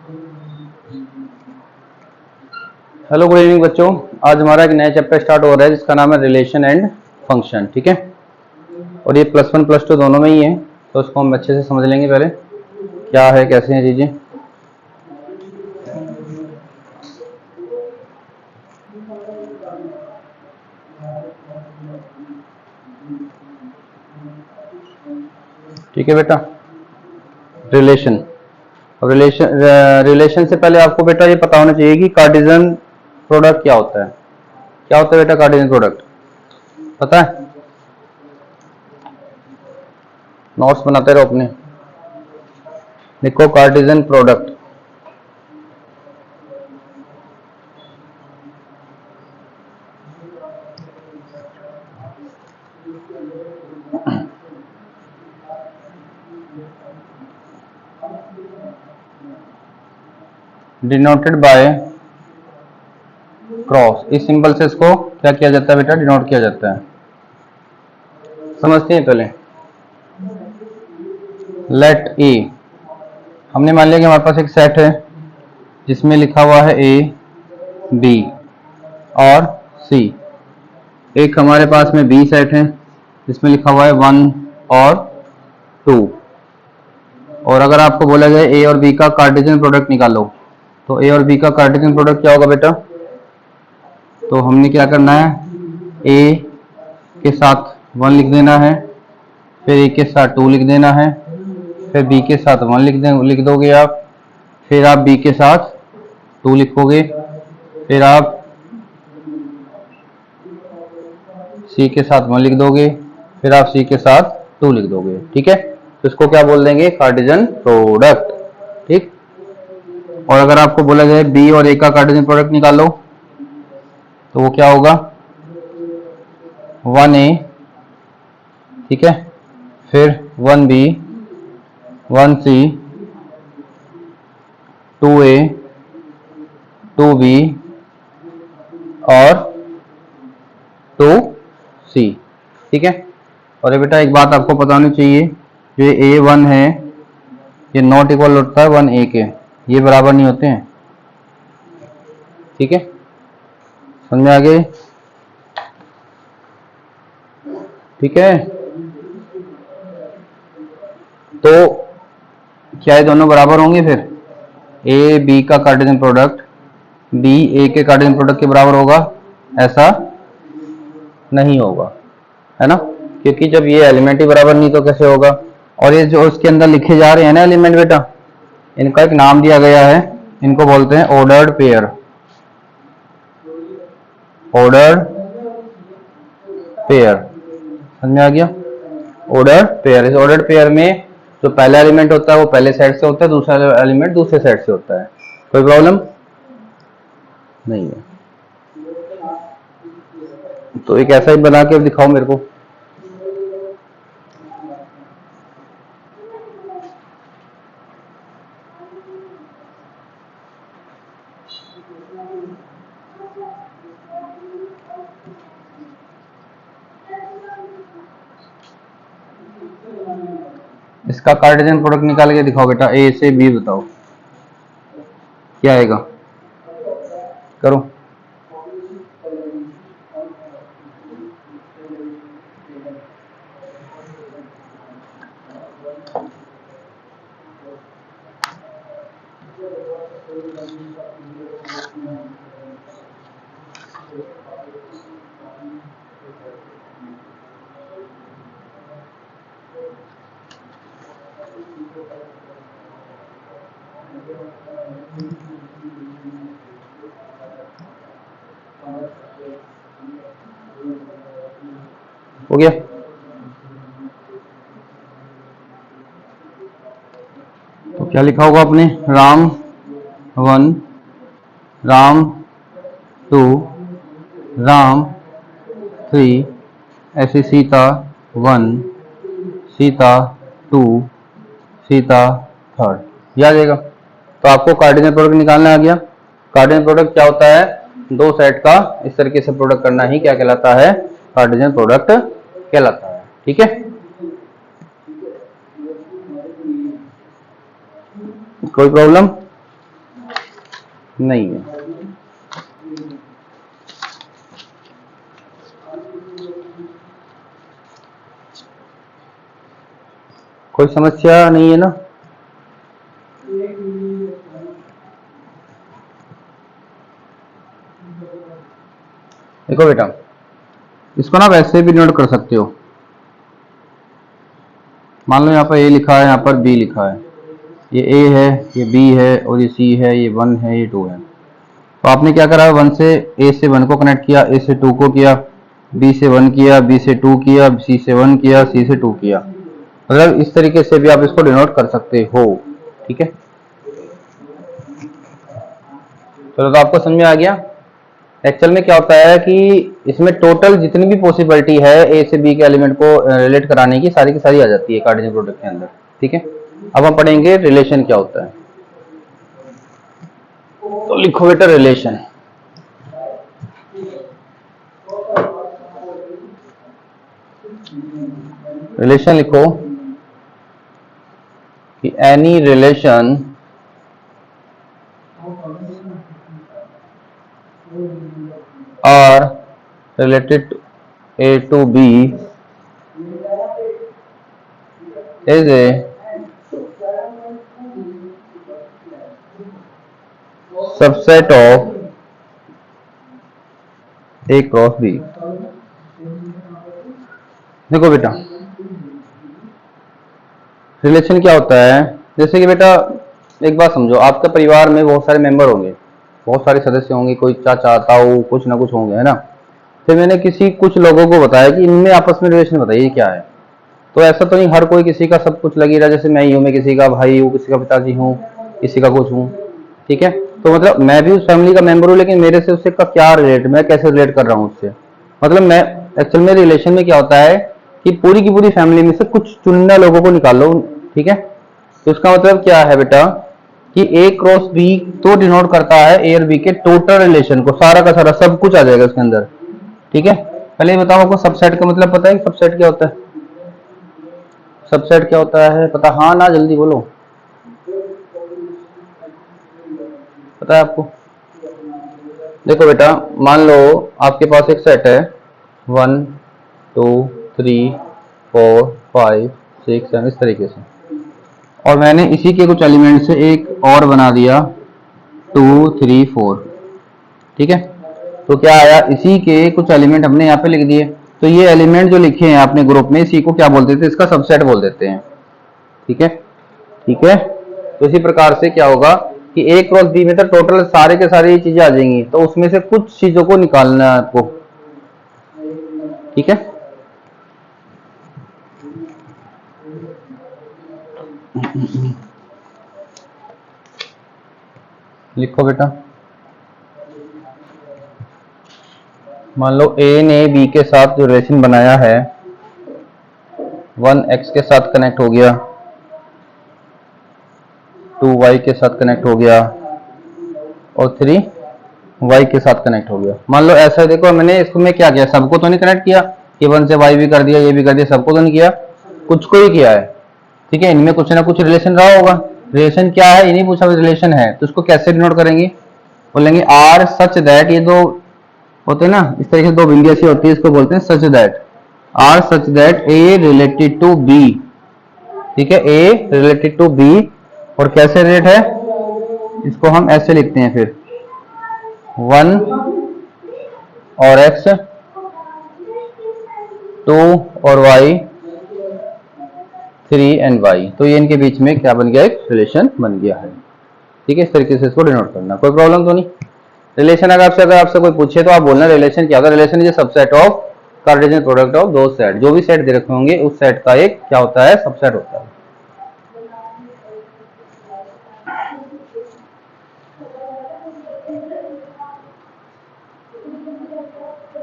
Hello good evening बच्चों। आज हमारा एक नया चैप्टर स्टार्ट हो रहा है जिसका नाम है रिलेशन एंड फंक्शन। ठीक है, और ये +1 +2 दोनों में ही है, तो उसको हम अच्छे से समझ लेंगे। पहले क्या है, कैसे हैं चीजें। ठीक है बेटा, रिलेशन। अब रिलेशन से पहले आपको बेटा ये पता होना चाहिए कि कार्टेशियन प्रोडक्ट क्या होता है। क्या होता है बेटा कार्टेशियन प्रोडक्ट, पता है? नोट्स बनाते रहो अपने, लिखो Cartesian product. Denoted by cross. इस सिंबल से इसको क्या किया जाता है बेटा, डिनोट किया जाता है। समझते हैं पहले। लेट ए, हमने मान लिया कि हमारे पास एक सेट है जिसमें लिखा हुआ है ए, बी और सी। एक हमारे पास में बी सेट है जिसमें लिखा हुआ है 1 और 2। और अगर आपको बोला जाए ए और बी का कार्टेशियन प्रोडक्ट निकालो, तो ए और बी का कार्टेशियन प्रोडक्ट क्या होगा बेटा? तो हमने क्या करना है, ए के साथ 1 लिख देना है, फिर ए के साथ 2 लिख देना है, फिर बी के साथ 1 लिख दोगे आप, फिर आप बी के साथ 2 लिखोगे, फिर आप सी के साथ 1 लिख दोगे, फिर आप सी के साथ 2 लिख दोगे। ठीक है, तो इसको क्या बोल देंगे, कार्टेशियन प्रोडक्ट। ठीक, और अगर आपको बोला जाए बी और ए का कार्टेशियन प्रोडक्ट निकालो, तो वो क्या होगा, 1a, ठीक है, फिर 1b, 1c, 2a, 2b और 2c। ठीक है, और ये बेटा एक बात आपको पता होनी चाहिए, जो a1 है ये नॉट इक्वल होता है 1a के, ये बराबर नहीं होते हैं। ठीक है, समझ में आ गए? ठीक है, तो क्या ये दोनों बराबर होंगे? फिर ए बी का कार्टेशियन प्रोडक्ट बी ए के कार्टेशियन प्रोडक्ट के बराबर होगा? ऐसा नहीं होगा, है ना, क्योंकि जब ये एलिमेंट ही बराबर नहीं तो कैसे होगा। और ये जो उसके अंदर लिखे जा रहे हैं ना एलिमेंट बेटा, इनका एक नाम दिया गया है, इनको बोलते हैं ऑर्डर्ड पेयर। ऑर्डर्ड पेयर, समझ में आ गया? ऑर्डर्ड पेयर, इस ऑर्डर्ड पेयर में जो पहला एलिमेंट होता है वो पहले सेट से होता है, दूसरा एलिमेंट दूसरे सेट से होता है। कोई प्रॉब्लम नहीं है। तो एक ऐसा ही बना के दिखाओ मेरे को। इसका कार्टेशियन प्रोडक्ट निकाल के दिखाओ बेटा, ए से बी बताओ क्या आएगा, करो। हो गया? तो क्या लिखा होगा आपने, राम 1, राम 2, राम 3, ऐसे सीता 1, सीता 2, सीता 3rd, याद आ जाएगा। तो आपको कार्टेशियन प्रोडक्ट निकालना आ गया। कार्टेशियन प्रोडक्ट क्या होता है, दो सेट का इस तरीके से प्रोडक्ट करना ही क्या कहलाता है, कार्टेशियन प्रोडक्ट कहलाता है। ठीक है, कोई प्रॉब्लम? नहीं है। कोई समस्या नहीं है ना? देखो बेटा, इसको ना वैसे भी नोट कर सकते हो। मान लो यहाँ पर ए लिखा है, यहाँ पर बी लिखा है, ये ए है, ये बी है, और ये सी है, ये 1 है, ये 2 है। तो आपने क्या करा, 1 से ए से 1 को कनेक्ट किया, ए से 2 को किया, बी से 1 किया, बी से 2 किया, सी से 1 किया, सी से 2 किया। मतलब इस तरीके से भी आप इसको डिनोट कर सकते हो। ठीक है, तो आपको समझ में आ गया। एक्चुअल में क्या होता है कि इसमें टोटल जितनी भी पॉसिबिलिटी है ए से बी के एलिमेंट को रिलेट कराने की, सारी की सारी आ जाती है कार्टेशियन प्रोडक्ट के अंदर। ठीक है, अब हम पढ़ेंगे रिलेशन क्या होता है। तो लिखो बेटा रिलेशन। रिलेशन लिखो कि any relation are related to A to B is a subset of A cross B। देखो बेटा, रिलेशन क्या होता है, जैसे कि बेटा एक बात समझो, आपके परिवार में बहुत सारे मेंबर होंगे, बहुत सारे सदस्य होंगे, कोई चाचा ताऊ कुछ ना कुछ होंगे, है ना। फिर मैंने किसी कुछ लोगों को बताया कि इनमें आपस में रिलेशन बताइए क्या है। तो ऐसा तो नहीं हर कोई किसी का सब कुछ लगी रहा, जैसे मैं ही हूँ, मैं किसी का भाई हूँ, किसी का पिताजी हूँ, किसी का कुछ हूँ। ठीक है, तो मतलब मैं भी उस फैमिली का मेंबर हूँ, लेकिन मेरे से उससे का क्या रिलेट, मैं कैसे रिलेट कर रहा हूँ उससे। मतलब मैं एक्चुअल में रिलेशन में क्या होता है कि पूरी की पूरी फैमिली में से कुछ चुनिंदा लोगों को निकाल लो। ठीक है, तो इसका मतलब क्या है बेटा कि ए क्रॉस बी तो डिनोट करता है ए और बी के टोटल रिलेशन को, सारा का सारा सब कुछ आ जाएगा इसके अंदर। ठीक है, पहले ये बताओ आपको सबसेट का मतलब पता है? सबसेट क्या होता है? सबसेट क्या होता है पता? हाँ ना, जल्दी बोलो, पता है आपको? देखो बेटा, मान लो आपके पास एक सेट है 1 2 3 4 5 6 7 इस तरीके से, और मैंने इसी के कुछ एलिमेंट से एक और बना दिया 2 3 4। ठीक है, तो क्या आया, इसी के कुछ एलिमेंट हमने यहाँ पे लिख दिए। तो ये एलिमेंट जो लिखे हैं आपने ग्रुप में, इसी को क्या बोल देते हैं? इसका सबसेट बोल देते हैं। ठीक है, ठीक है, तो इसी प्रकार से क्या होगा कि ए क्रॉस बी में तो टोटल सारे के सारे चीजें आ जाएंगी, तो उसमें से कुछ चीजों को निकालना है आपको। ठीक है, लिखो बेटा, मान लो ए ने बी के साथ जो रिलेशन बनाया है, 1 एक्स के साथ कनेक्ट हो गया, 2 वाई के साथ कनेक्ट हो गया, और 3 वाई के साथ कनेक्ट हो गया। मान लो ऐसा है, देखो मैंने इसमें क्या किया, सबको तो नहीं कनेक्ट किया कि 1 से वाई भी कर दिया, ये भी कर दिया, सबको तो नहीं किया, कुछ को ही किया है। ठीक है, इनमें कुछ ना कुछ रिलेशन रहा होगा। रिलेशन क्या है ये नहीं पूछा, रिलेशन है, तो इसको कैसे डिनोट करेंगे? बोलेंगे आर सच दैट, ये दो होते हैं ना इस तरीके से, दो बिंदी ऐसी होती है, इसको बोलते हैं such that. R such that A related to b. ठीक है, ए रिलेटेड टू बी, और कैसे रिलेट है, इसको हम ऐसे लिखते हैं फिर 1 और x, 2 और y, 3 एंड y। तो ये इनके बीच में क्या बन गया, एक रिलेशन बन गया है। ठीक है, इस तरीके से इसको डिनोट करना, कोई प्रॉब्लम तो नहीं। रिलेशन अगर आपसे कोई पूछे तो आप बोलना रिलेशन क्या होता है। Relation is subset of Cartesian product of दो सेट, जो भी सेट दे रखे होंगे उस सेट का एक क्या होता है, सबसेट होता है।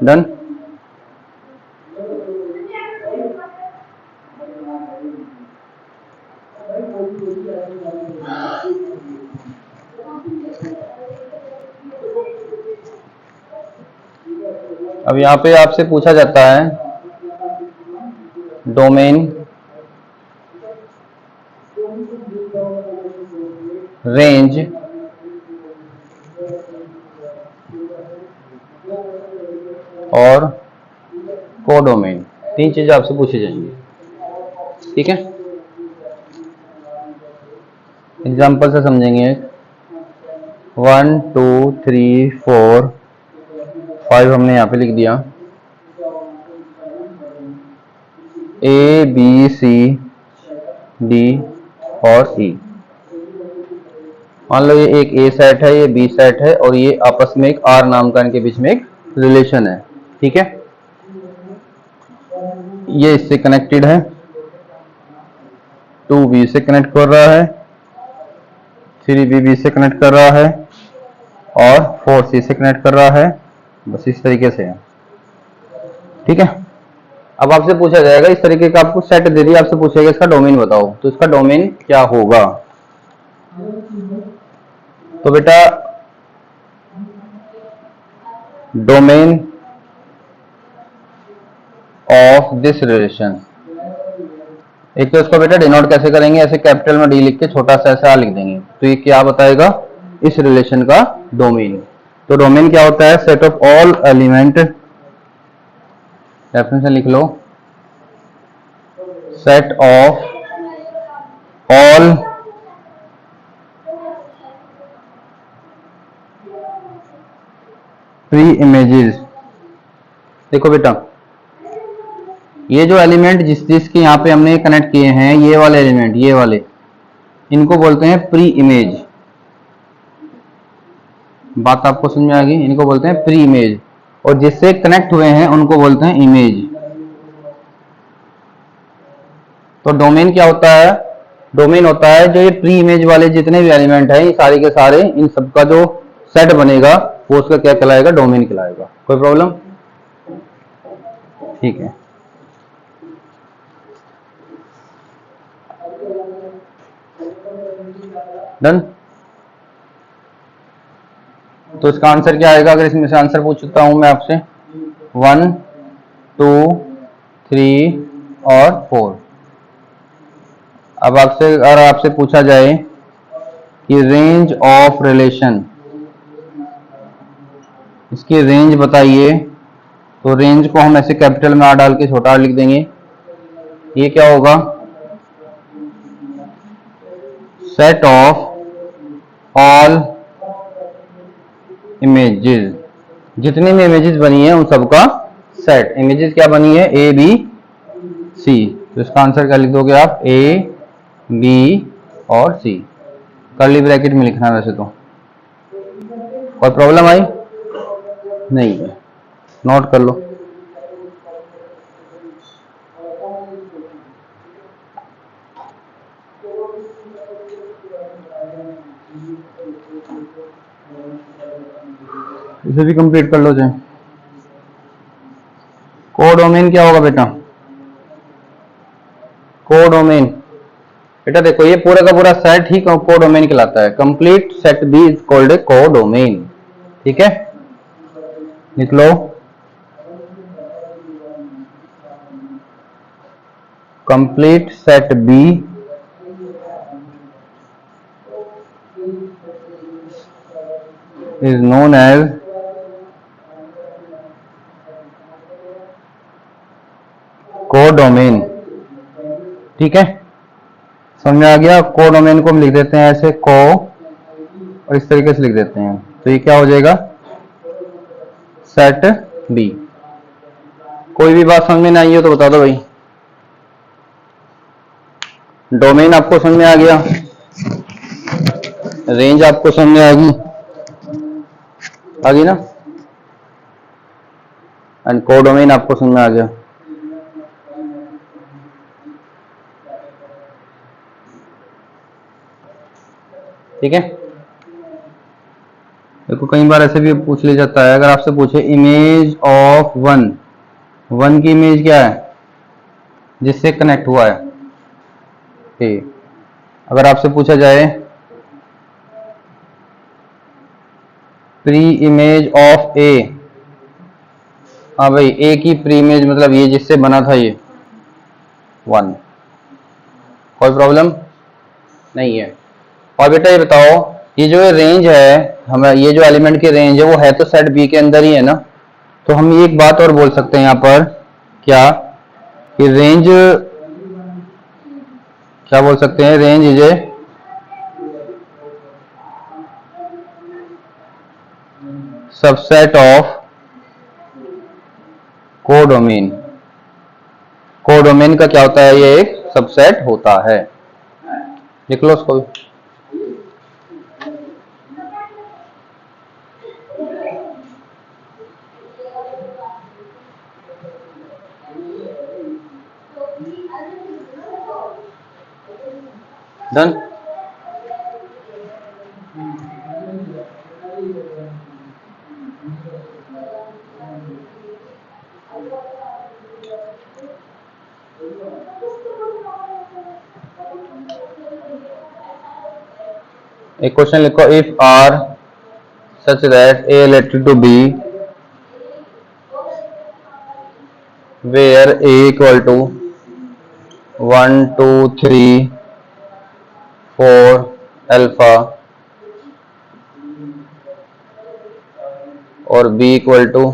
डन। अब यहाँ पे आपसे पूछा जाता है डोमेन, रेंज और कोडोमेन, 3 चीजें आपसे पूछी जाएंगी। ठीक है, एग्जाम्पल से समझेंगे। 1 2 3 4 5 हमने यहाँ पे लिख दिया, A B C D और E। मान लो ये एक A सेट है, ये B सेट है, और ये आपस में एक R नाम का इनके बीच में एक रिलेशन है। ठीक है, ये इससे कनेक्टेड है, 2B से कनेक्ट कर रहा है, 3B से कनेक्ट कर रहा है, और 4C से कनेक्ट कर रहा है। बस इस तरीके से है। ठीक है, अब आपसे पूछा जाएगा, इस तरीके का आपको सेट दे दिया, आपसे पूछेगा इसका डोमेन बताओ, तो इसका डोमेन क्या होगा। तो बेटा डोमेन ऑफ दिस रिलेशन, एक तो इसको बेटा डिनोट कैसे करेंगे, ऐसे कैपिटल में डी लिख के छोटा सा ऐसा लिख देंगे, तो ये क्या बताएगा, इस रिलेशन का डोमेन। तो डोमेन क्या होता है, set of all element, reference लिख लो, set of all pre images. देखो बेटा, ये जो एलिमेंट जिसके यहाँ पे हमने कनेक्ट किए हैं, ये वाले एलिमेंट, ये वाले, इनको बोलते हैं प्री इमेज। बात आपको समझ में आ गई, इनको बोलते हैं प्री इमेज, और जिससे कनेक्ट हुए हैं उनको बोलते हैं इमेज। तो डोमेन क्या होता है, डोमेन होता है जो ये प्री इमेज वाले जितने भी एलिमेंट हैं, ये सारे के सारे, इन सबका जो सेट बनेगा वो उसका क्या कहलाएगा, डोमेन कहलाएगा। कोई प्रॉब्लम? ठीक है, डन। तो इसका आंसर क्या आएगा, अगर इसमें से आंसर पूछ सकता हूं मैं आपसे, 1 2 3 और 4। अब आपसे पूछा जाए कि रेंज ऑफ रिलेशन, इसकी रेंज बताइए, तो रेंज को हम ऐसे कैपिटल में आर डाल के छोटा आर लिख देंगे। ये क्या होगा, सेट ऑफ ऑल इमेजेस, जितनी भी इमेजेस बनी है उन सबका सेट। इमेजेस क्या बनी है, ए बी सी, तो इसका आंसर क्या लिख दोगे आप, ए बी और सी, कर्ली ब्रैकेट में लिखना है वैसे तो। कोई प्रॉब्लम आई? नहीं है, नोट कर लो। इसे भी कंप्लीट कर लो जाए। कोडोमेन क्या होगा बेटा, कोडोमेन, बेटा देखो ये पूरा का पूरा सेट ही कोडोमेन कहलाता है। Complete set B is called a codomain. ठीक है, लिख लो, complete set B is known as codomain. ठीक है, समझ में आ गया। कोडोमेन को हम लिख देते हैं ऐसे को, और इस तरीके से लिख देते हैं, तो ये क्या हो जाएगा, सेट बी। कोई भी बात समझ में नहीं आई हो तो बता दो भाई। डोमेन आपको समझ में आ गया, रेंज आपको समझ में आ गई ना, एंड कोडोमेन आपको समझ में आ गया। ठीक है, देखो कई बार ऐसे भी पूछ लिया जाता है, अगर आपसे पूछे इमेज ऑफ वन, वन की इमेज क्या है, जिससे कनेक्ट हुआ है। ठीक, अगर आपसे पूछा जाए प्री इमेज ऑफ ए, हाँ भाई ए की प्री इमेज मतलब ये जिससे बना था ये 1, कोई प्रॉब्लम नहीं है। और बेटा ये बताओ, ये जो रेंज है, हमें ये जो एलिमेंट की रेंज है वो है तो सेट बी के अंदर ही है ना, तो हम एक बात और बोल सकते हैं यहाँ पर, क्या कि रेंज, क्या बोल सकते हैं, range is a subset of codomain. Codomain का क्या होता है, ये एक सबसेट होता है। लिख लो उसको भी। डन। एक क्वेश्चन लिखो, if R such that A related to B where A equal to 1 2 3 4 alpha और B equal to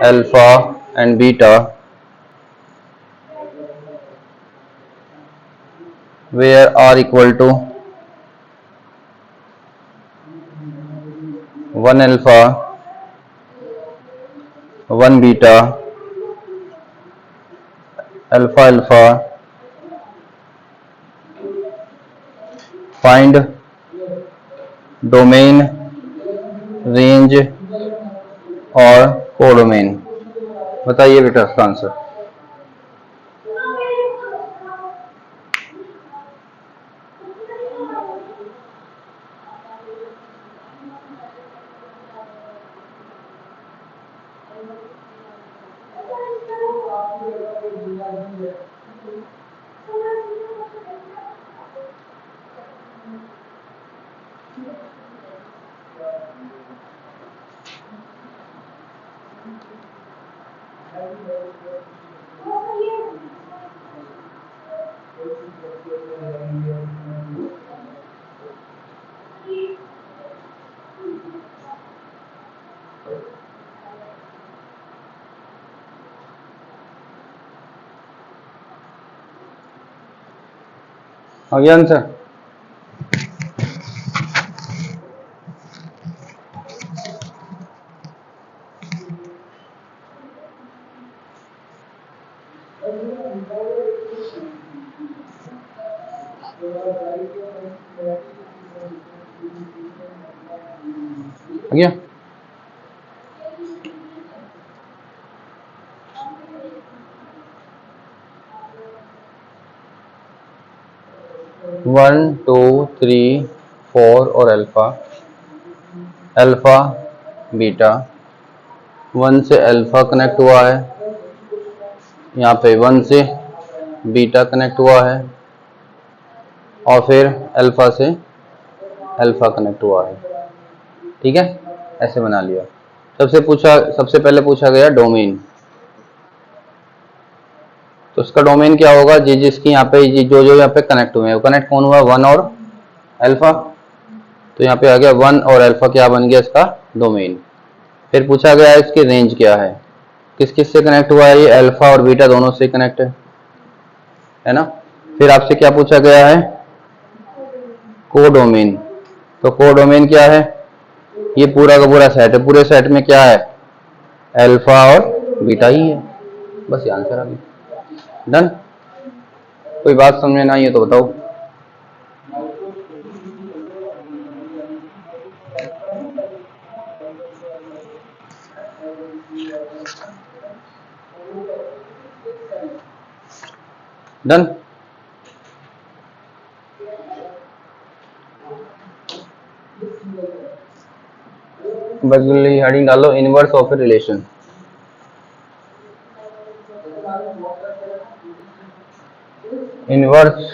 alpha and beta, where R equal to 1 alpha 1 beta alpha alpha, find domain, range और codomain. बताइए बेटा इसका answer. आ गया answer. आ गया। One two three four और अल्फा, अल्फा बीटा, 1 से अल्फा कनेक्ट हुआ है, यहाँ पे 1 से बीटा कनेक्ट हुआ है और फिर अल्फा से अल्फा कनेक्ट हुआ है। ठीक है, ऐसे बना लिया। सबसे पहले पूछा गया डोमेन, तो उसका डोमेन क्या होगा, जिसकी यहाँ पे जो यहाँ पे कनेक्ट हुए हैं, कनेक्ट कौन हुआ, 1 और अल्फा, तो यहाँ पे आ गया 1 और अल्फा, क्या बन गया इसका डोमेन। फिर पूछा गया है इसकी रेंज क्या है, किस किस से कनेक्ट हुआ है, ये अल्फा और बीटा दोनों से कनेक्ट है ना। फिर आपसे क्या पूछा गया है, कोडोमेन, तो कोडोमेन क्या है, ये पूरा का पूरा सेट है, पूरे सेट में क्या है, अल्फा और बीटा ही है। बस ये आंसर आ गया। डन। कोई बात समझ में ना आई है तो बताओ। डन। बगली हेडिंग डालो, inverse of a relation. Inverse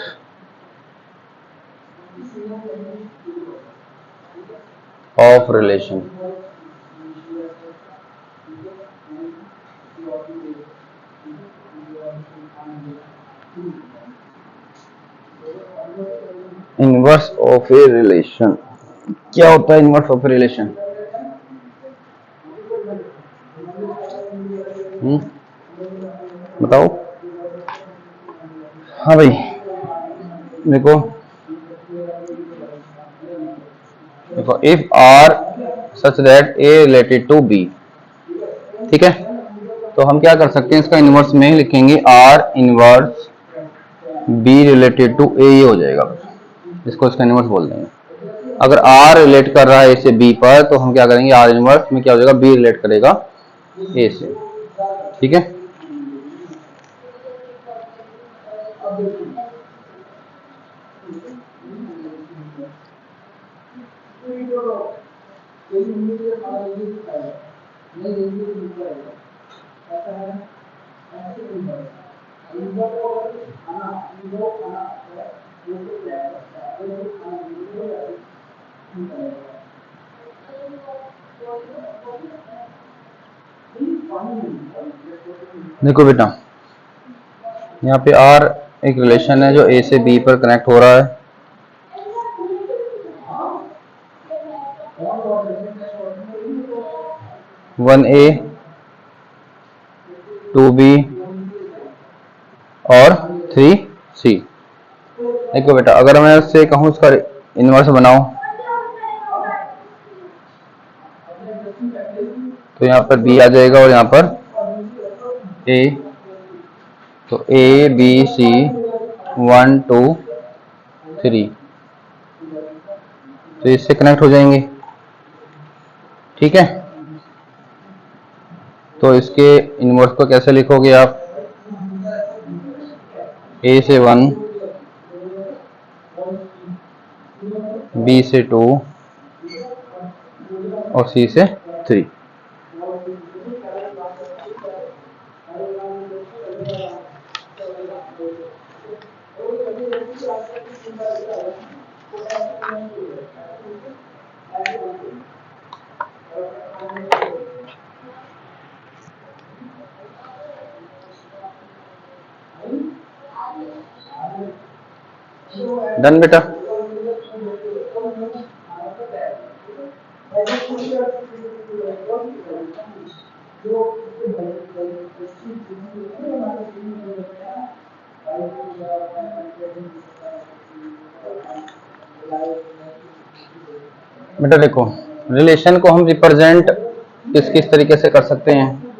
of relation, inverse of a relation क्या होता है, इनवर्स ऑफ ए रिलेशन। बताओ। हाँ भाई देखो देखो, if R such that A related to b, ठीक है, तो हम क्या कर सकते हैं, इसका इनवर्स में लिखेंगे R inverse B related to A, ये हो जाएगा, इसको इसका इनवर्स बोल देंगे। अगर आर रिलेट कर रहा है ए से बी पर, तो हम क्या करेंगे, आर इनवर्स में क्या हो जाएगा, बी रिलेट करेगा ए से, ठीक है। देखो बेटा, यहाँ पे आर एक रिलेशन है जो ए से बी पर कनेक्ट हो रहा है। वन ए, टू बी और थ्री सी। देखो बेटा, अगर मैं उससे कहूँ उसका इनवर्स बनाओ, तो यहाँ पर बी आ जाएगा और यहाँ पर ए, तो ए बी सी 1 2 3, तो इससे कनेक्ट हो जाएंगे, ठीक है। तो इसके इनवर्स को कैसे लिखोगे आप, ए से 1, बी से 2 और सी से 3। डन बेटा। बेटा देखो, रिलेशन को हम रिप्रेजेंट किस किस तरीके से कर सकते हैं।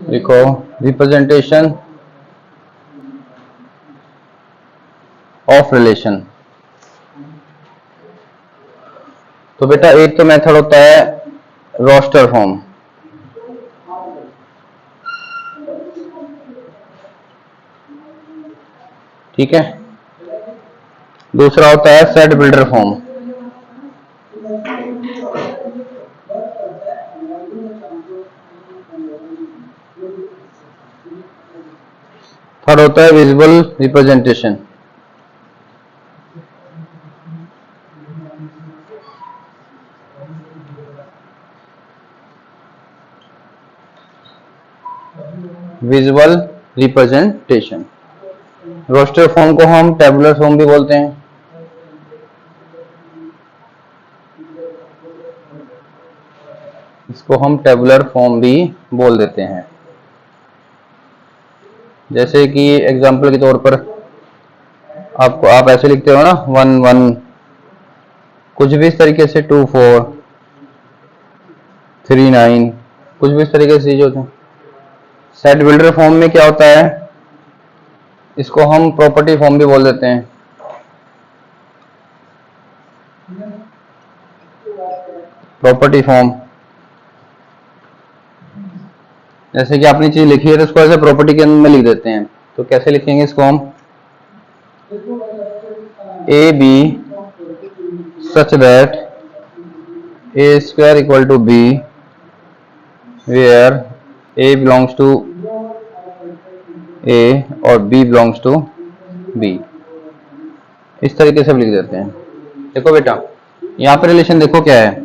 देखो, रिप्रेजेंटेशन ऑफ रिलेशन, तो बेटा एक तो मेथड होता है रोस्टर फॉर्म, ठीक है। दूसरा होता है सेट बिल्डर फॉर्म, थर्ड होता है visible representation. Visual representation, roster form को हम टेबुलर फॉर्म भी बोलते हैं। इसको हम टेबुलर फॉर्म भी बोल देते हैं। जैसे कि एग्जांपल के तौर पर आप ऐसे लिखते हो ना, 1 1, कुछ भी इस तरीके से 2 4 3 9, कुछ भी इस तरीके से चीज होते हैं। सेट बिल्डर फॉर्म में क्या होता है, इसको हम प्रॉपर्टी फॉर्म भी बोल देते हैं। प्रॉपर्टी फॉर्म, जैसे कि आपने चीज लिखी है तो उसको ऐसे प्रॉपर्टी के अंदर में लिख देते हैं। तो कैसे लिखेंगे इसको हम, A B such that A square equal to B where A belongs to A और बी बिलोंग्स टू बी, इस तरीके से लिख देते हैं। देखो बेटा, यहाँ पर रिलेशन देखो क्या है,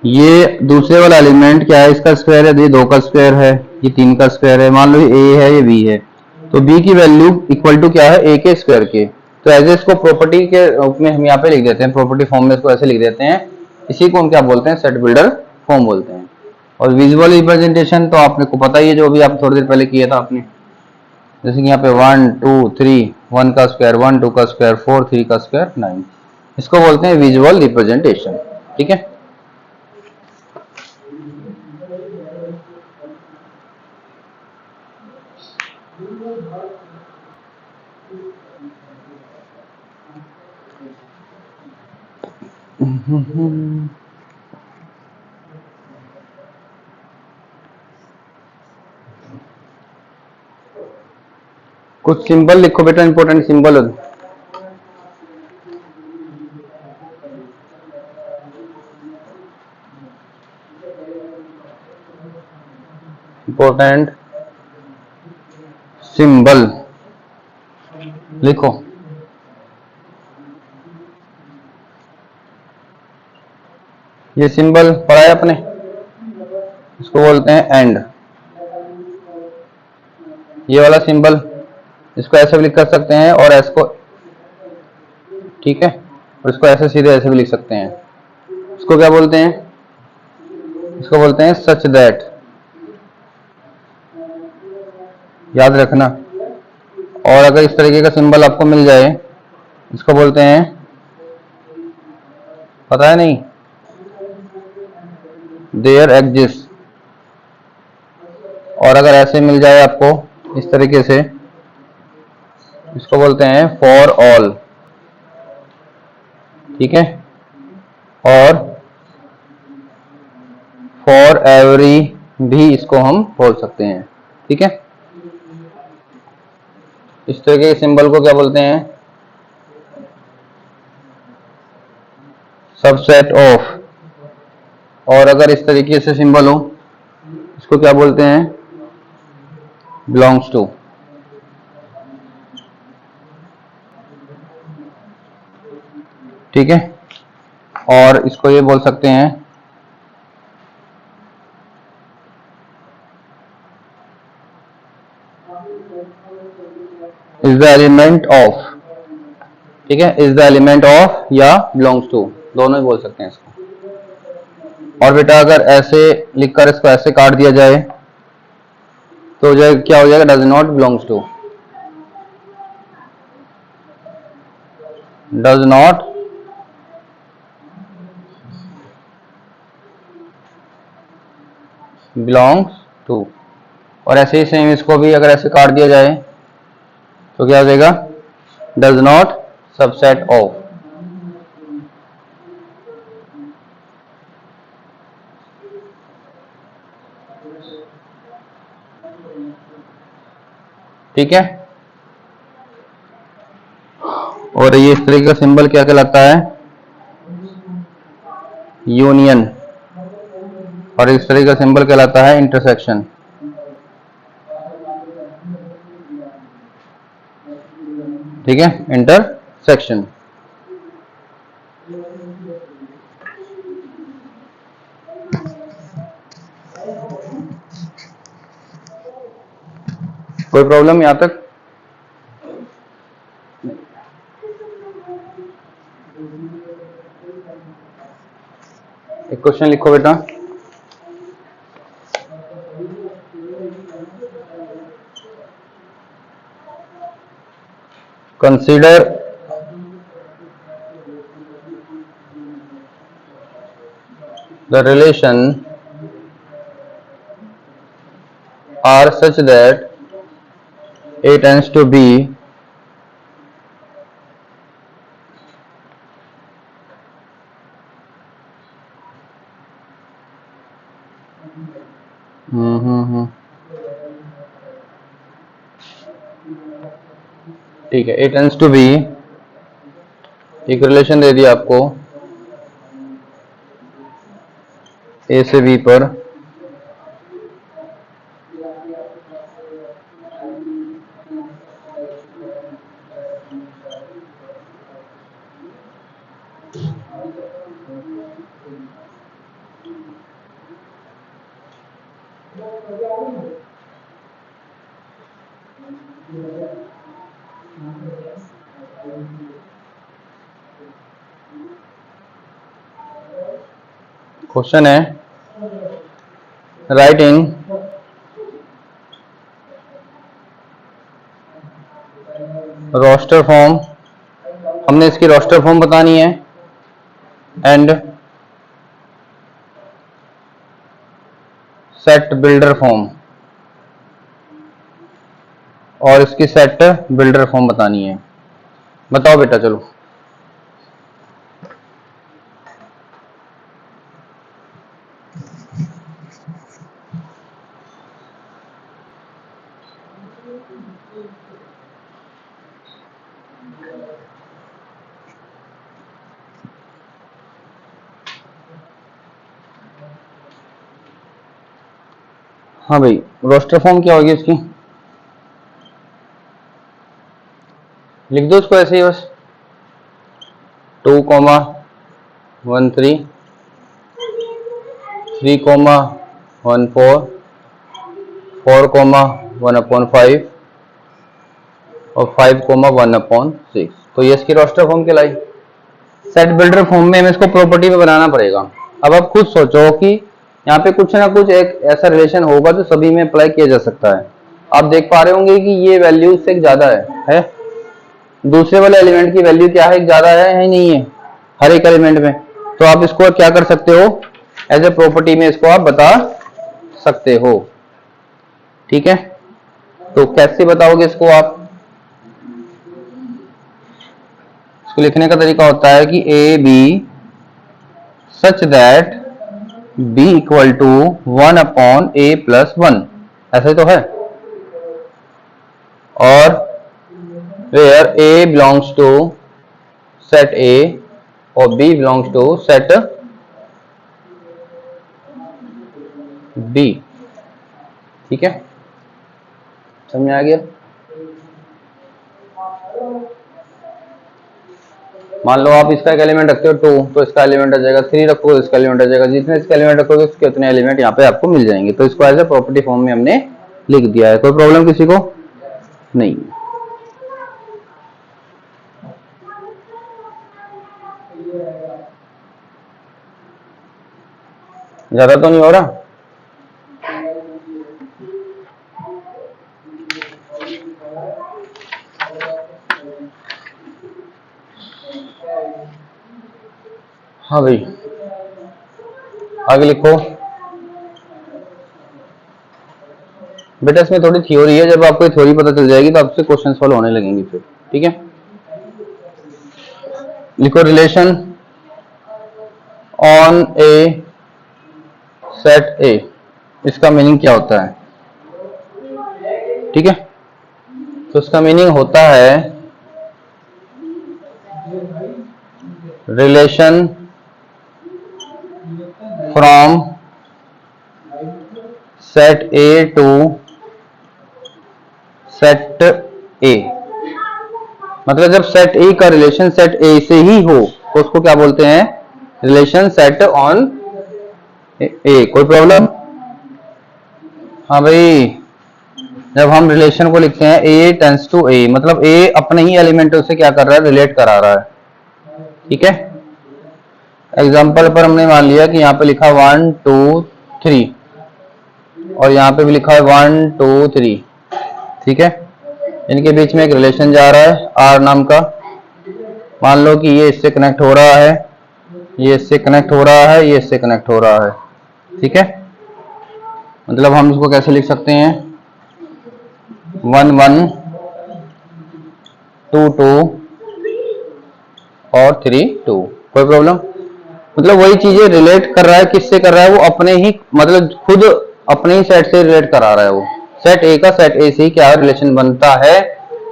ये दूसरे वाला एलिमेंट क्या है, इसका स्क्वायर है, ये 2 का स्क्वायर है, ये 3 का स्क्वायर है, मान लो ये a है, ये b है, तो b की वैल्यू इक्वल टू क्या है, a के स्क्वायर के। तो एज इसको प्रॉपर्टी के रूप में हम यहाँ पे लिख देते हैं, प्रॉपर्टी फॉर्म में इसको ऐसे लिख देते हैं। इसी को हम क्या बोलते हैं, सेट बिल्डर फॉर्म बोलते हैं। और विजुअल रिप्रेजेंटेशन तो आपने को पता ही है, जो भी आप थोड़ी देर पहले किया था आपने, जैसे कि यहाँ पे 1 2 3, 1 का स्क्वायर 1, 2 का स्क्वायर 4, 3 का स्क्वायर 9, इसको बोलते हैं विजुअल रिप्रेजेंटेशन। ठीक है। कुछ सिंबल लिखो बेटा, इंपॉर्टेंट सिंबल। इंपॉर्टेंट सिंबल लिखो। ये सिंबल पढ़ा है आपने, इसको बोलते हैं एंड। ये वाला सिंबल, इसको ऐसे भी लिख कर सकते हैं और इसको, ठीक है, और इसको ऐसे सीधे ऐसे भी लिख सकते हैं। इसको क्या बोलते हैं, इसको बोलते हैं सच दैट, याद रखना। और अगर इस तरीके का सिंबल आपको मिल जाए, इसको बोलते हैं, पता है नहीं, देयर एग्जिस्ट। और अगर ऐसे मिल जाए आपको इस तरीके से, इसको बोलते हैं फॉर ऑल। ठीक है। और फॉर एवरी भी इसको हम बोल सकते हैं। ठीक है। इस तरीके के सिंबल को क्या बोलते हैं, सबसेट ऑफ। और अगर इस तरीके से सिंबल हो, इसको क्या बोलते हैं, बिलोंग्स टू। ठीक है। और इसको ये बोल सकते हैं, इज द एलिमेंट ऑफ। ठीक है, इज द एलिमेंट ऑफ या बिलोंग्स टू, दोनों ही बोल सकते हैं इसको। और बेटा अगर ऐसे लिखकर इसको ऐसे काट दिया जाए तो क्या हो जाएगा, does not belongs to, does not belongs to. और ऐसे ही सेम इसको भी अगर ऐसे काट दिया जाए तो क्या हो जाएगा, डज नॉट सबसेट ऑफ। ठीक है। और ये इस तरीके का सिंबल क्या कहलाता है, यूनियन। और इस तरीके का सिंबल कहलाता है इंटरसेक्शन। ठीक है, इंटरसेक्शन। कोई प्रॉब्लम यहां तक? एक क्वेश्चन लिखो बेटा, consider the relation R such that a tends to b ठीक है, ए टेंड्स टू बी, एक रिलेशन दे दिया आपको ए से बी पर, क्वेश्चन है राइट इन रोस्टर फॉर्म, हमने इसकी रोस्टर फॉर्म बतानी है एंड सेट बिल्डर फॉर्म, और इसकी सेट बिल्डर फॉर्म बतानी है। बताओ बेटा चलो। हाँ भाई, रोस्टर फॉर्म क्या होगी इसकी? लिख दो उसको ऐसे ही बस, 2,13, 3,14, 4,1/5 और 5,1/6। तो ये इसकी रोस्टर फॉर्म कहलाई। सेट बिल्डर फॉर्म में हमें इसको प्रॉपर्टी में बनाना पड़ेगा। अब आप खुद सोचो कि यहाँ पे कुछ ना कुछ एक ऐसा रिलेशन होगा जो सभी में अप्लाई किया जा सकता है। आप देख पा रहे होंगे कि ये वैल्यू से ज्यादा है? दूसरे वाले एलिमेंट की वैल्यू क्या है, ज्यादा है या नहीं है हर एक एलिमेंट में। तो आप इसको क्या कर सकते हो, एज ए प्रॉपर्टी में इसको आप बता सकते हो। ठीक है, तो कैसे बताओगे इसको आप? इसको लिखने का तरीका होता है कि a B such that b equal to 1/a+1, ऐसा ही तो है। और where a belongs to set a और b belongs to set b। ठीक है, समझ में आ गया? मान लो आप इसका एक एलिमेंट रखते हो 2, तो इसका एलिमेंट आ जाएगा 3, रखो तो इसका एलिमेंट आ जाएगा। जितने इसका एलिमेंट रखोगे उसके उतने एलिमेंट यहाँ पे आपको मिल जाएंगे। तो इसको एज ए प्रॉपर्टी फॉर्म में हमने लिख दिया है। कोई प्रॉब्लम किसी को? नहीं। ज्यादा तो नहीं हो रहा? हाँ भाई, आगे लिखो बेटा। इसमें थोड़ी थ्योरी है, जब आपको थ्योरी पता चल जाएगी तो आपसे क्वेश्चन सॉल्व होने लगेंगे फिर। ठीक है, लिखो रिलेशन ऑन ए सेट ए। इसका मीनिंग क्या होता है? ठीक है, तो इसका मीनिंग होता है relation from set A to set A. मतलब जब सेट ए का रिलेशन सेट ए से ही हो तो उसको क्या बोलते हैं? रिलेशन सेट ऑन ए। कोई प्रॉब्लम? हाँ भाई, जब हम रिलेशन को लिखते हैं ए टेंस टू ए, मतलब ए अपने ही एलिमेंटों से क्या कर रहा है? रिलेट करा रहा है। ठीक है, एग्जाम्पल पर हमने मान लिया कि यहाँ पे लिखा 1 2 3 और यहाँ पे भी लिखा है 1 2 3। ठीक है, इनके बीच में एक रिलेशन जा रहा है आर नाम का। मान लो कि ये इससे कनेक्ट हो रहा है, ये इससे कनेक्ट हो रहा है, ये इससे कनेक्ट हो रहा है। ठीक है, मतलब हम इसको कैसे लिख सकते हैं? 1 1 2 2 और 3 2। कोई प्रॉब्लम? मतलब वही चीजें रिलेट कर रहा है। किससे कर रहा है वो? अपने ही, मतलब खुद अपने ही सेट से रिलेट करा रहा है वो। सेट ए का सेट ए से ही क्या रिलेशन बनता है,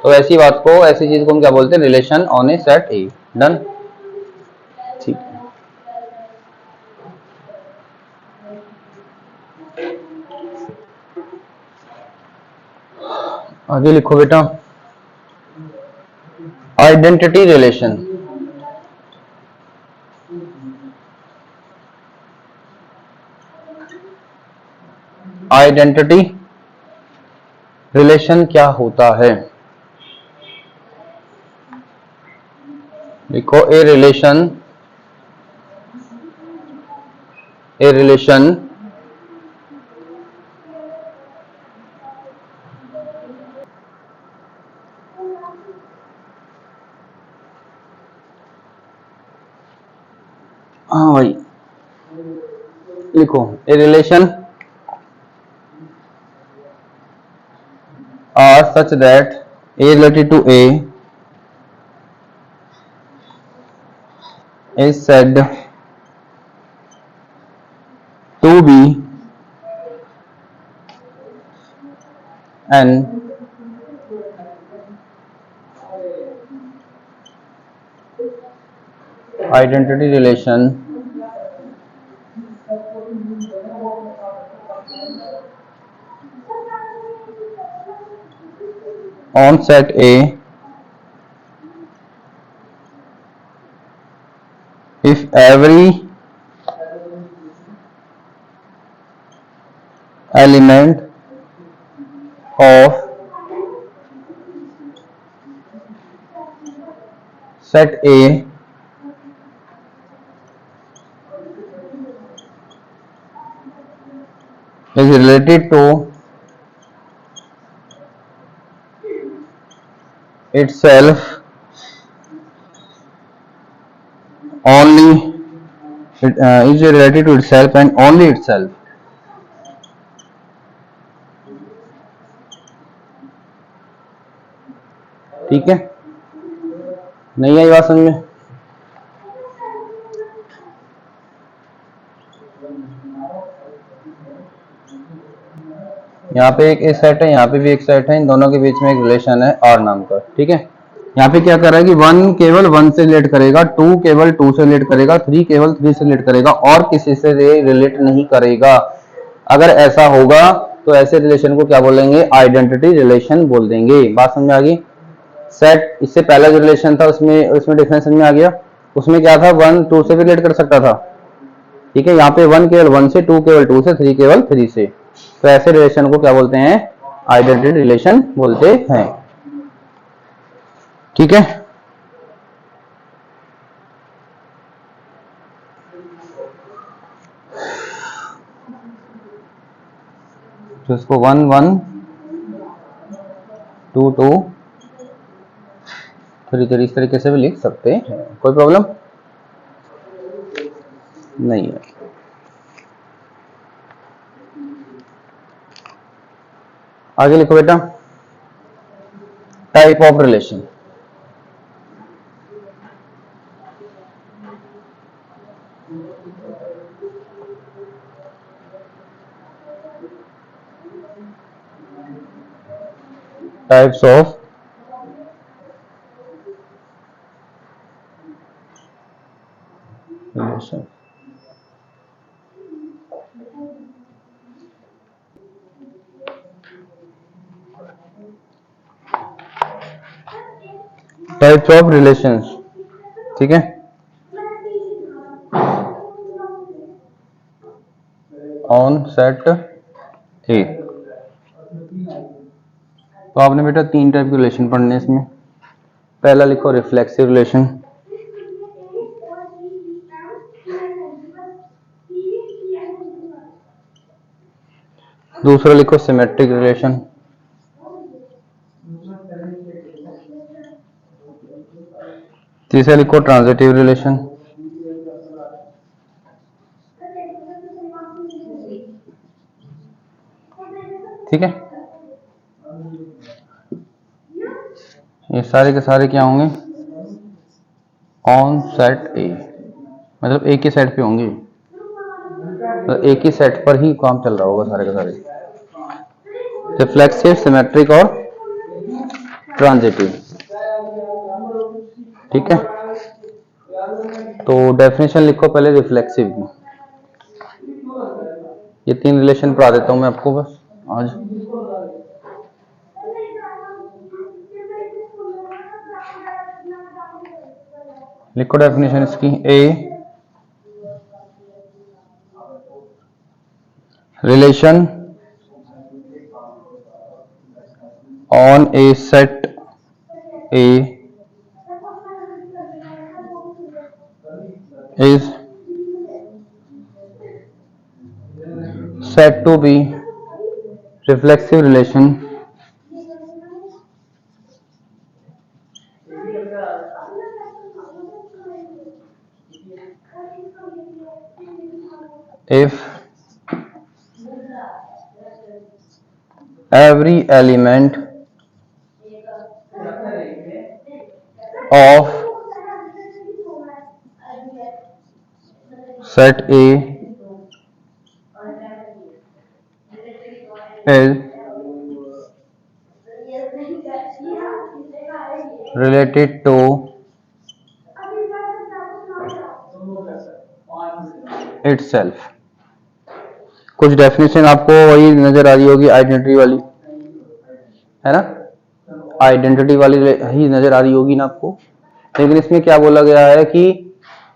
तो ऐसी बात को, ऐसी चीज को हम क्या बोलते हैं? Relation on a set A. Done? ठीक है, आगे लिखो बेटा। Identity relation. आइडेंटिटी रिलेशन क्या होता है? लिखो ए रिलेशन हाँ भाई लिखो a relation R such that A related to A is said to be an identity relation on set A if every element of set A is related to itself only is related to itself and only itself. ठीक है, नहीं आई बात समझ में? यहाँ पे एक set है, यहाँ पे भी एक सेट है, इन दोनों के बीच में एक रिलेशन है आर नाम का। ठीक है, यहाँ पे क्या कर रहा है कि 1 केवल 1 से रिलेट करेगा, 2 केवल 2 से रिलेट करेगा, 3 केवल 3 से रिलेट करेगा और किसी से रिलेट नहीं करेगा। अगर ऐसा होगा तो ऐसे रिलेशन को क्या बोलेंगे? आइडेंटिटी रिलेशन बोल देंगे। बात समझ आ गई? सेट इससे पहला जो रिलेशन था उसमें डिफरेंस समझ में आ गया। उसमें क्या था, 1 2 से भी रिलेट कर सकता था। ठीक है, यहाँ पे 1 केवल 1 से, 2 केवल 2 से, 3 केवल 3 से। तो ऐसे रिलेशन को क्या बोलते हैं? आइडेंटिटी रिलेशन बोलते हैं। ठीक है, तो इसको 1 1 2 2 3 3 इस तरीके से भी लिख सकते हैं, कोई प्रॉब्लम नहीं है। आगे लिखो बेटा, type of relation. Types of relation. Types of relations. ठीक है, ऑन सेट ए। तो आपने बेटा 3 टाइप के रिलेशन पढ़ने इसमें। पहला लिखो रिफ्लेक्सिव रिलेशन, दूसरा लिखो सिमेट्रिक रिलेशन, तीसरा लिखो ट्रांजिटिव रिलेशन, ठीक है। ये सारे के सारे क्या होंगे? ऑन सेट ए, मतलब एक ही सेट पे होंगे, तो एक ही सेट पर ही काम चल रहा होगा सारे के सारे। रिफ्लेक्सिव, सिमेट्रिक और ट्रांजिटिव। ठीक है, तो डेफिनेशन लिखो पहले रिफ्लेक्सिव की। ये 3 रिलेशन पढ़ा देता हूं मैं आपको बस आज। लिखो डेफिनेशन इसकी, a relation on a set A is said to be reflexive relation if every element of set A is related to itself। कुछ डेफिनेशन आपको वही नजर आ रही होगी, आइडेंटिटी वाली, है ना, आइडेंटिटी वाली ही नजर आ रही होगी ना आपको। लेकिन इसमें क्या बोला गया है कि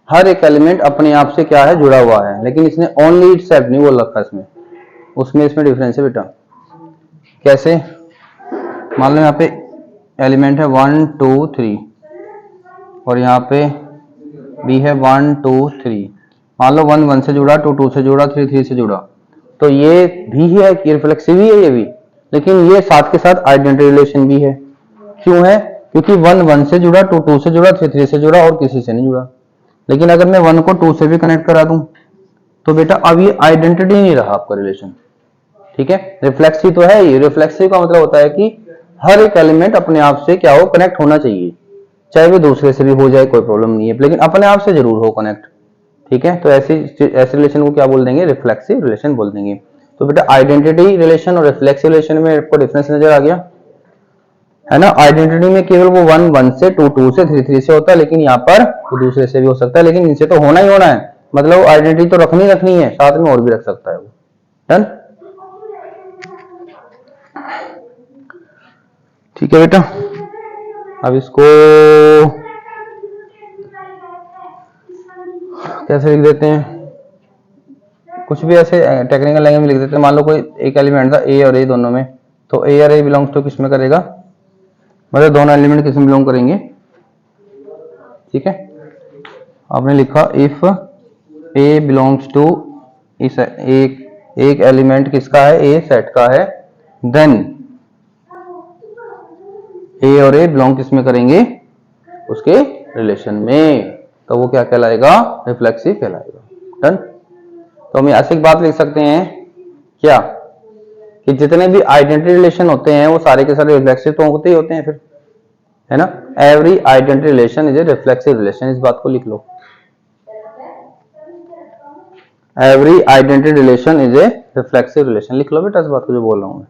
हर एक एलिमेंट अपने आप से क्या है, जुड़ा हुआ है, लेकिन इसने ओनली इटसेल्फ नहीं बोल रखा इसमें, उसमें इसमें डिफरेंस है बेटा। कैसे, मान लो यहाँ पे एलिमेंट है 1 2 3 और यहाँ पे भी है 1 2 3। मान लो 1 1 से जुड़ा, 2 2 से जुड़ा, 3 3 से जुड़ा, तो ये भी है कि रिफ्लेक्सिव ही है ये भी, लेकिन ये साथ के साथ आइडेंटिटी रिलेशन भी है। क्यों है, क्योंकि 1 1 से जुड़ा, 2 2 से जुड़ा, 3 3 से जुड़ा और किसी से नहीं जुड़ा। लेकिन अगर मैं 1 को 2 से भी कनेक्ट करा दूं तो बेटा अब ये आइडेंटिटी नहीं रहा आपका रिलेशन, ठीक है। रिफ्लेक्सिव तो है, ये रिफ्लेक्सिव का मतलब होता है कि हर एक एलिमेंट अपने आप से क्या हो, कनेक्ट होना चाहिए, चाहे वो दूसरे से भी हो जाए कोई प्रॉब्लम नहीं है, लेकिन अपने आप से जरूर हो कनेक्ट, ठीक है। तो ऐसे रिलेशन को क्या बोल देंगे, रिफ्लेक्सिव रिलेशन बोल देंगे। तो बेटा आइडेंटिटी रिलेशन और रिफ्लेक्सिव रिलेशन में आपको डिफरेंस नजर आ गया है ना। आइडेंटिटी में केवल वो 1 1 से, 2 2 से, 3 3 से होता है, लेकिन यहाँ पर वो दूसरे से भी हो सकता है, लेकिन इनसे तो होना ही होना है, मतलब आइडेंटिटी तो रखनी है, साथ में और भी रख सकता है वो। डन, ठीक है बेटा। अब इसको कैसे लिख देते हैं, कुछ भी ऐसे टेक्निकल लैंग्वेज में लिख देते हैं। मान लो कोई एक एलिमेंट था ए और ए दोनों में, तो ए और ए बिलोंग्स टू किस में करेगा, मतलब दोनों एलिमेंट किस में बिलोंग करेंगे, ठीक है। आपने लिखा इफ ए बिलोंग्स टू, इस एक एलिमेंट किसका है, ए सेट का है, देन ए और ए बिलोंग किस में करेंगे, उसके रिलेशन में, तो वो क्या कहलाएगा, रिफ्लेक्सिव कहलाएगा। डन। तो हम ऐसे एक बात लिख सकते हैं क्या, कि जितने भी आइडेंटिटी रिलेशन होते हैं वो सारे के सारे रिफ्लेक्सिव तो होते ही होते हैं फिर, है ना। Every identity relation is a reflexive relation, इस बात को लिख लो। Every identity relation is a reflexive relation, लिख लो बेटा इस बात को जो बोल रहा हूं मैं।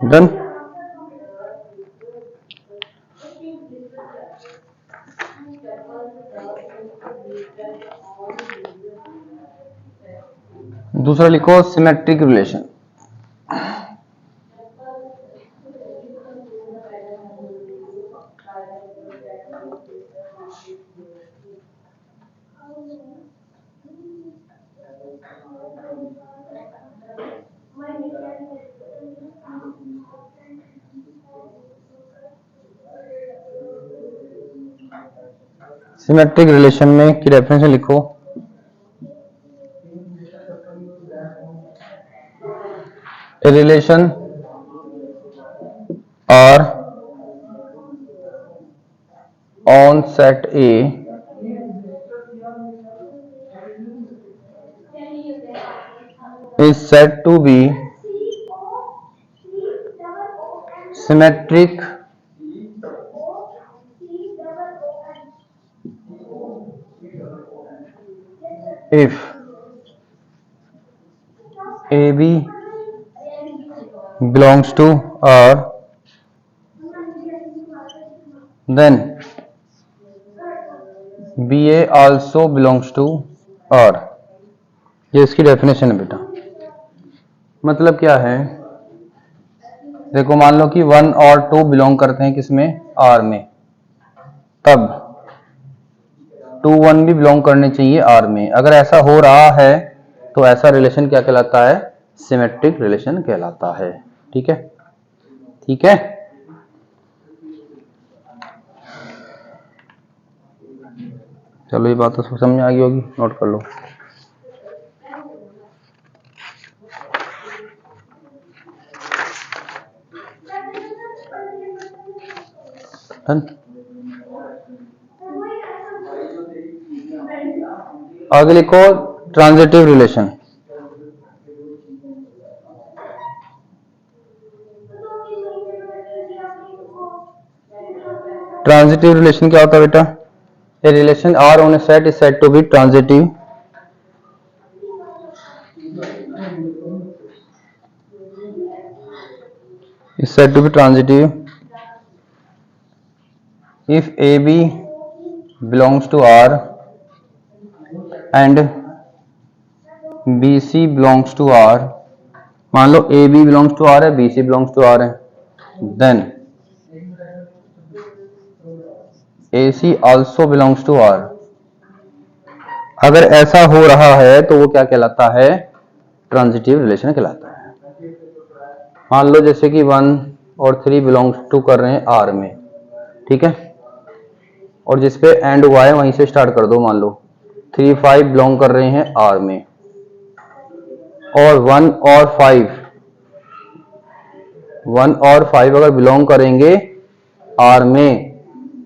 डन। दूसरा लिखो सिमेट्रिक रिलेशन। सिमेट्रिक रिलेशन में की डेफिनेशन लिखो, a relation or on set A is said to be symmetric if AB belongs to R, then BA also belongs to R। ये इसकी डेफिनेशन है बेटा। मतलब क्या है, देखो मान लो कि 1 और 2 बिलोंग करते हैं किसमें, R में, तब टू वन भी बिलोंग करने चाहिए आर में। अगर ऐसा हो रहा है तो ऐसा रिलेशन क्या कहलाता है? सिमेट्रिक रिलेशन कहलाता है। ठीक है, ठीक है। चलो ये बात तो समझ में आ गई होगी, नोट कर लो। आगे लिखो ट्रांजिटिव रिलेशन। ट्रांजिटिव रिलेशन क्या होता है बेटा? A relation R on a set is said to be transitive if AB belongs to R and BC belongs to R। मान लो AB belongs to R है, BC belongs to R है, then AC also belongs to R। अगर ऐसा हो रहा है तो वो क्या कहलाता है? ट्रांजिटिव रिलेशन कहलाता है। मान लो जैसे कि 1 और 3 बिलोंग्स टू कर रहे हैं R में, ठीक है, और जिसपे एंड हुआ है वहीं से स्टार्ट कर दो। मान लो 3 5 बिलोंग कर रहे हैं R में, और 1 और 5 अगर बिलोंग करेंगे R में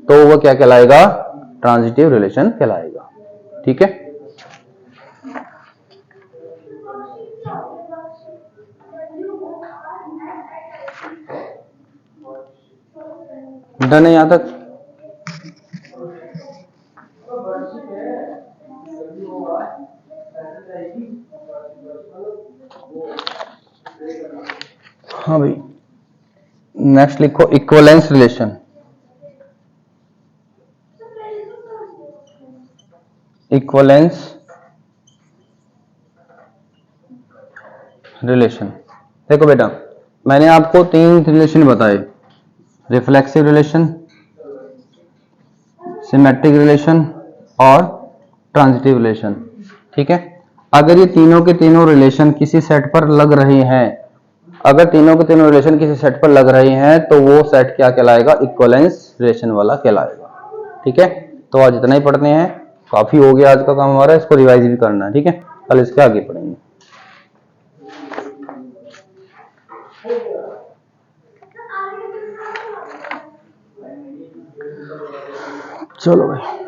तो वो क्या कहलाएगा? ट्रांजिटिव रिलेशन कहलाएगा। ठीक है, डन है यहां तक? हाँ भाई, नेक्स्ट लिखो इक्विवेलेंस रिलेशन। इक्विवेलेंस रिलेशन, देखो बेटा मैंने आपको 3 रिलेशन बताए, रिफ्लेक्सिव रिलेशन, सिमेट्रिक रिलेशन और ट्रांजिटिव रिलेशन। ठीक है, अगर ये तीनों के तीनों रिलेशन किसी सेट पर लग रहे हैं, अगर तीनों के तीनों रिलेशन किसी सेट पर लग रहे हैं तो वो सेट क्या कहलाएगा? इक्विवेलेंस रिलेशन वाला कहलाएगा। ठीक है, तो आज इतना ही पढ़ते हैं, काफी हो गया आज का काम हमारा, इसको रिवाइज भी करना है। ठीक है, कल इसके आगे पढ़ेंगे। चलो भाई।